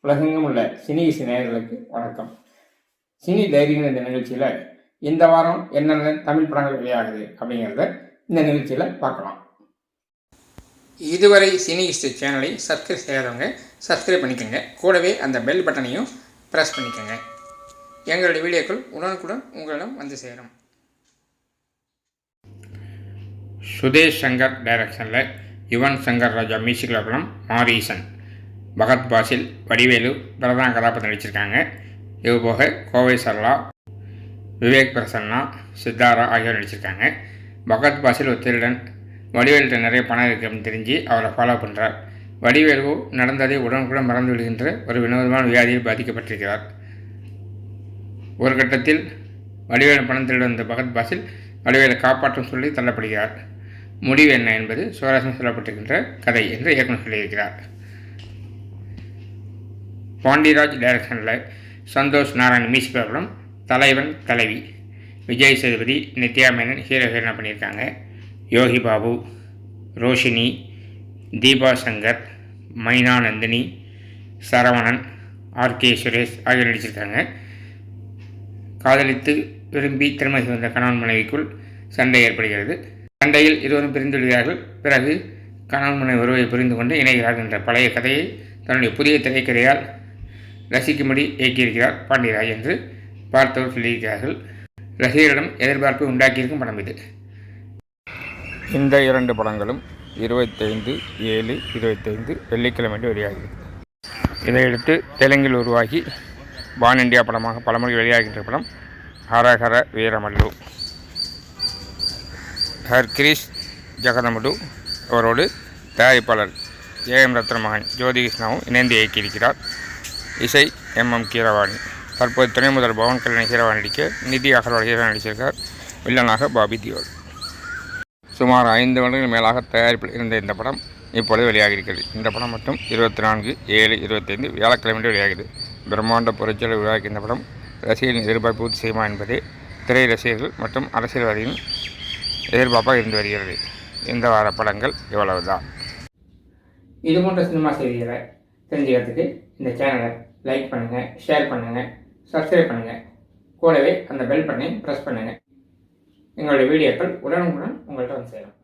உலகெங்கும் உள்ள சினி இசை நேயர்களுக்கு வணக்கம். சினி டைரிங்கிற இந்த நிகழ்ச்சியில் இந்த வாரம் என்னென்ன தமிழ் படங்கள் வெளியாகுது அப்படிங்கிறத இந்த நிகழ்ச்சியில் பார்க்கலாம். இதுவரை சினி இசை சேனலை சப்ஸ்கிரைப் செய்யாதவங்க சப்ஸ்கிரைப் பண்ணிக்கோங்க. கூடவே அந்த பெல் பட்டனையும் ப்ரெஸ் பண்ணிக்கோங்க. எங்களுடைய வீடியோக்கள் உடனுக்குடன் உங்களிடம் வந்து சேரும். சுதேஷ் சங்கர் டைரக்ஷனில் யுவன் சங்கர் ராஜா மியூசிக்கில் படம் மாரீசன். பகத் பாசில், வடிவேலு பிரதான கதாபாத்திரம் நடிச்சிருக்காங்க. இது போக கோவை சரளா, விவேக் பிரசன்னா, சித்தாரா ஆகியோர் நடிச்சிருக்காங்க. பகத் பாசில் ஒரு திருடன். வடிவேலுகிட்ட நிறைய பணம் இருக்குது அப்படின்னு தெரிஞ்சு அவரை ஃபாலோ பண்ணுறார். வடிவேலு நடந்ததை உடனுக்குடன் மறந்து விடுகின்ற ஒரு வினோதமான வியாதியில் பாதிக்கப்பட்டிருக்கிறார். ஒரு கட்டத்தில் வடிவேலு பணம் திருட வந்த பகத் பாசில் வடிவேலை காப்பாற்றும் சொல்லி தள்ளப்படுகிறார். முடிவு என்ன என்பது சுவாரஸ்யம் சொல்லப்பட்டிருக்கின்ற கதை என்று இயக்குனர் சொல்லியிருக்கிறார். பாண்டிராஜ் டைரக்ஷனில் சந்தோஷ் நாராயண் மியூசிக் படம் தலைவன் தலைவி. விஜய் சேதுபதி, நித்யா மேனன் ஹீரோயினாக பண்ணியிருக்காங்க. யோகி பாபு, ரோஷினி, தீபா சங்கர், மைனா நந்தினி, சரவணன், ஆர்கே சுரேஷ் ஆகியோர் நடிச்சிருக்காங்க. காதலித்து விரும்பி திருமணம் வந்த கணவன் மனைவிக்குள் சண்டை ஏற்படுகிறது. சண்டையில் இருவரும் பிரிந்து விடுகிறார்கள். பிறகு கணவன் மனைவி உறவை புரிந்து கொண்டு இணைகிறார்கள் என்ற பழைய கதையை தன்னுடைய புதிய திரைக்கதையால் ரசிக்கும்படி இயக்கியிருக்கிறார் பாண்டியராஜ் என்று பார்த்தவர் சொல்லியிருக்கிறார்கள். ரசிகர்களிடம் எதிர்பார்ப்பு உண்டாக்கியிருக்கும் படம் இது. இந்த இரண்டு படங்களும் 25/7/25 வெள்ளிக்கிழமை வெளியாகிறது. இதையடுத்து தெலுங்கில் உருவாகி பான் இண்டியா படமாக பலமுறை வெளியாகின்ற படம் ஹரஹர வீரமல்லு. ஹர்கிரிஷ் ஜெகதமுடு அவரோடு தயாரிப்பாளர் ஏஎம் ரத்ன மகன் ஜோதி கிருஷ்ணாவும் இணைந்து இயக்கியிருக்கிறார். இசை எம் கீரவாணி. தற்போது துணை முதல் பவன் கல்யாண் ஹீரோவாக நடிக்க நிதி அகர்வால் ஹீரோ நடிச்சிருக்கார். வில்லனாக பாபி தியோல். சுமார் 5 வருடங்கள் மேலாக தயாரிப்பில் இருந்த இந்த படம் இப்பொழுது வெளியாகியிருக்கிறது. இந்த படம் மட்டும் 24/7/25 வியாழக்கிழமை வெளியாகிறது. பிரம்மாண்ட பொருட்களை உருவாக்கி இந்த படம் ரசிகர்களின் எதிர்பார்ப்பு பூர்த்தி செய்யுமா என்பது திரை ரசிகர்கள் மற்றும் அரசியல்வாதிகளின் எதிர்பார்ப்பாக இருந்து வருகிறது. இந்த வார படங்கள் இவ்வளவுதான். இது போன்ற சினிமா செய்திகளை தெரிஞ்சுக்கிறதுக்கு இந்த சேனலை லைக் பண்ணுங்கள், ஷேர் பண்ணுங்கள், சப்ஸ்கிரைப் பண்ணுங்கள். கூடவே அந்த பெல் பட்டனை ப்ரெஸ் பண்ணுங்கள். எங்களுடைய வீடியோக்கள் உடனுக்குடன் உங்கள்கிட்ட வந்து சேரும்.